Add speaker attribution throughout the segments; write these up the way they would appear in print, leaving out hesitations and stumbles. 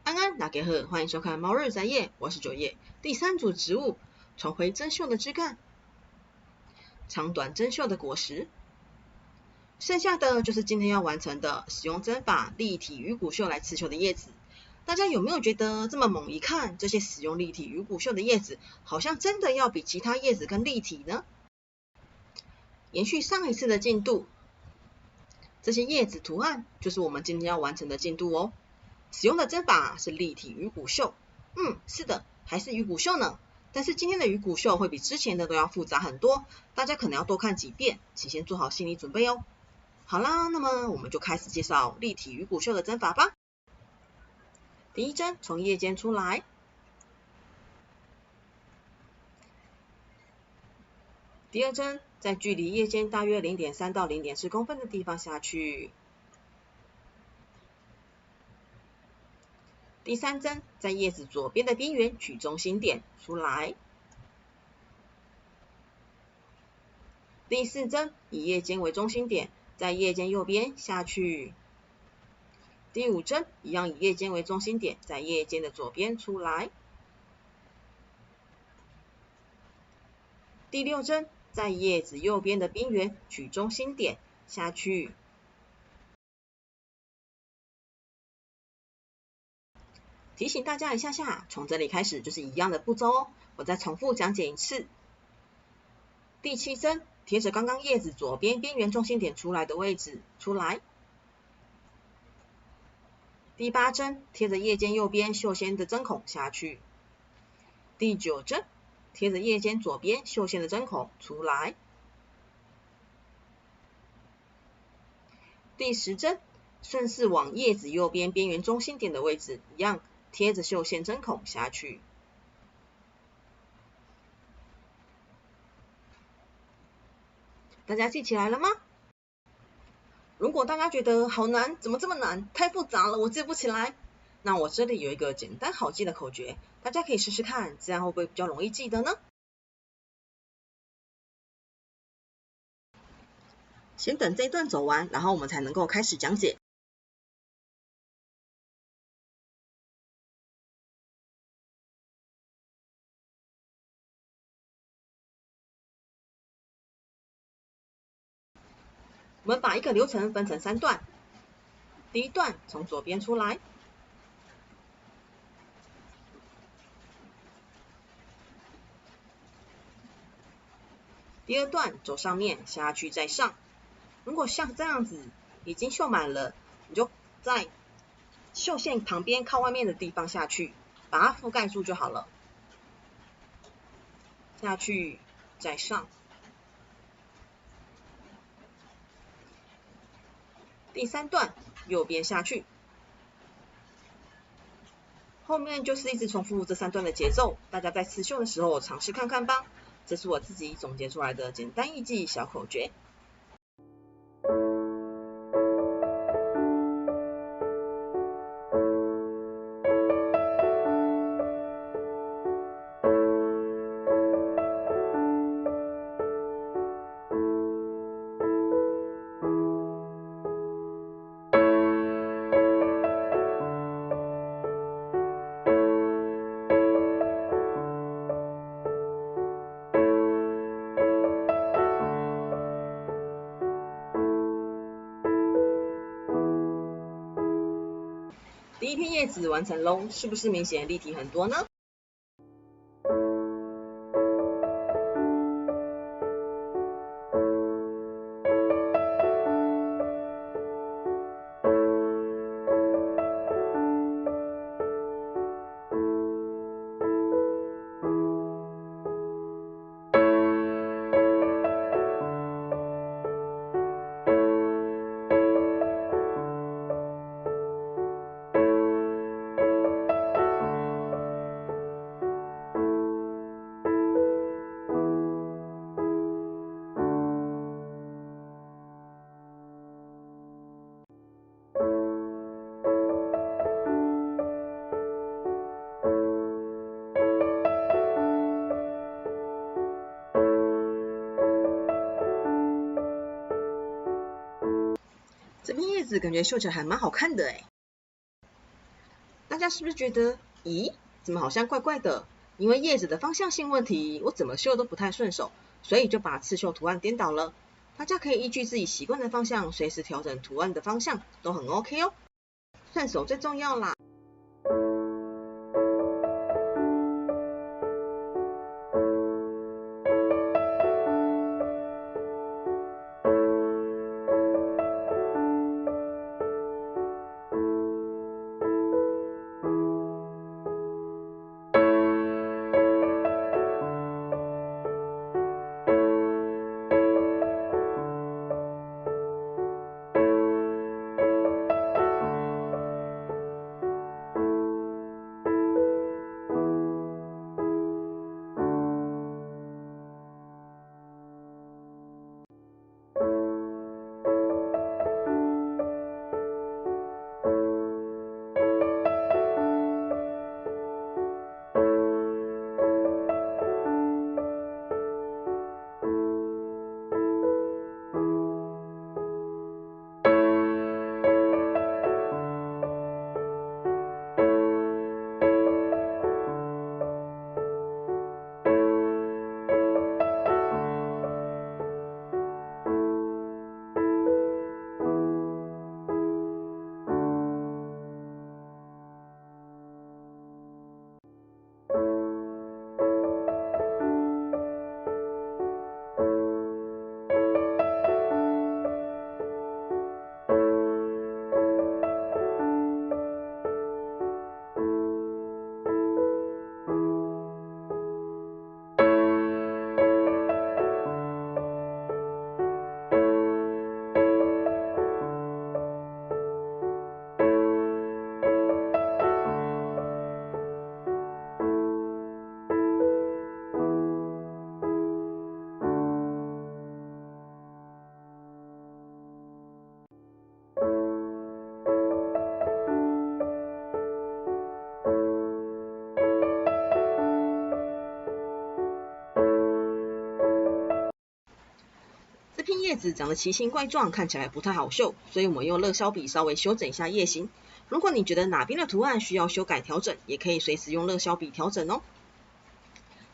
Speaker 1: 安安，大家好，欢迎收看猫日三叶，我是九叶。第三组植物，重回针绣的枝干，长短针绣的果实。剩下的就是今天要完成的，使用针法立体鱼骨绣来刺绣的叶子。大家有没有觉得这么猛一看，这些使用立体鱼骨绣的叶子，好像真的要比其他叶子更立体呢？延续上一次的进度，这些叶子图案就是我们今天要完成的进度哦。使用的针法是立体鱼骨绣，是的，还是鱼骨绣呢。但是今天的鱼骨绣会比之前的都要复杂很多，大家可能要多看几遍，请先做好心理准备哦。好啦，那么我们就开始介绍立体鱼骨绣的针法吧。第一针从叶尖出来，第二针在距离叶尖大约 0.3 到 0.4 公分的地方下去，第三针在叶子左边的边缘取中心点出来，第四针以叶尖为中心点，在叶尖右边下去，第五针一样以叶尖为中心点，在叶尖的左边出来，第六针在叶子右边的边缘取中心点下去。提醒大家一下下，从这里开始就是一样的步骤哦，我再重复讲解一次。第七针贴着刚刚叶子左边边缘中心点出来的位置出来。第八针贴着叶尖右边绣线的针孔下去。第九针贴着叶尖左边绣线的针孔出来。第10针顺势往叶子右边边缘中心点的位置一样贴着绣线针孔下去。大家记起来了吗？如果大家觉得好难，怎么这么难？太复杂了，我记不起来。那我这里有一个简单好记的口诀，大家可以试试看，这样会不会比较容易记得呢？先等这一段走完，然后我们才能够开始讲解。我们把一个流程分成3段。第一段从左边出来，第二段走上面下去再上。如果像这样子已经绣满了，你就在绣线旁边靠外面的地方下去，把它覆盖住就好了。下去再上。第3段右边下去，后面就是一直重复这3段的节奏，大家在刺绣的时候尝试看看吧。这是我自己总结出来的简单易记小口诀。第一片叶子完成喽，是不是明显立体很多呢？这片叶子感觉绣起来还蛮好看的诶。大家是不是觉得，咦，怎么好像怪怪的？因为叶子的方向性问题，我怎么绣都不太顺手，所以就把刺绣图案颠倒了。大家可以依据自己习惯的方向，随时调整图案的方向，都很 OK 哦。顺手最重要啦。这片叶子长得奇形怪状，看起来不太好绣，所以我们用乐削笔稍微修整一下叶形。如果你觉得哪边的图案需要修改调整，也可以随时用乐削笔调整哦。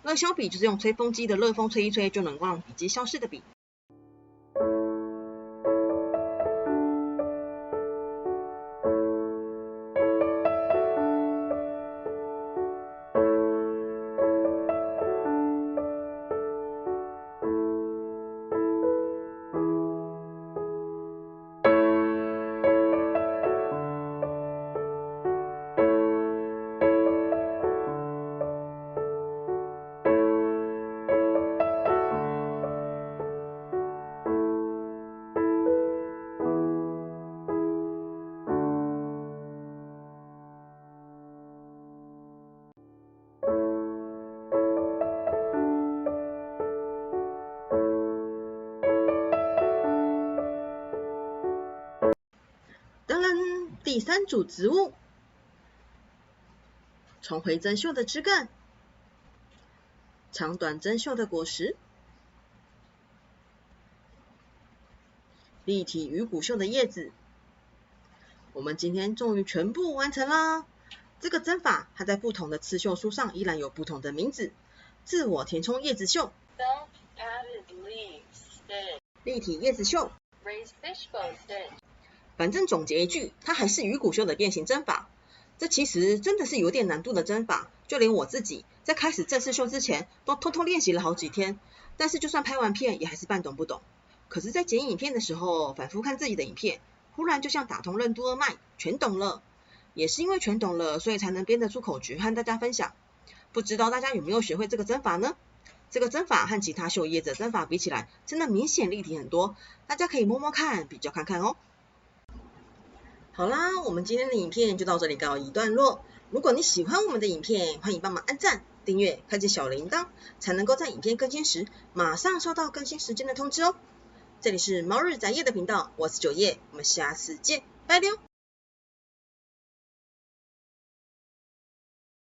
Speaker 1: 乐削笔就是用吹风机的热风吹一吹就能让笔记消失的笔。当然，第三组植物，重回针绣的枝干，长短针绣的果实，立体鱼骨绣的叶子。我们今天终于全部完成啦！这个针法，它在不同的刺绣书上依然有不同的名字。自我填充叶子绣、立体叶子绣，反正总结一句，它还是鱼骨绣的变形针法。这其实真的是有点难度的针法，就连我自己在开始正式绣之前，都偷偷练习了好几天。但是就算拍完片，也还是半懂不懂。可是，在剪影片的时候，反复看自己的影片，忽然就像打通任督二脉，全懂了。也是因为全懂了，所以才能编得出口诀和大家分享。不知道大家有没有学会这个针法呢？这个针法和其他绣叶子的针法比起来，真的明显立体很多。大家可以摸摸看，比较看看哦。好啦，我们今天的影片就到这里告一段落。如果你喜欢我们的影片，欢迎帮忙按赞、订阅、开启小铃铛，才能够在影片更新时马上收到更新时间的通知哦。这里是猫日宅夜的频道，我是九叶，我们下次见，拜了。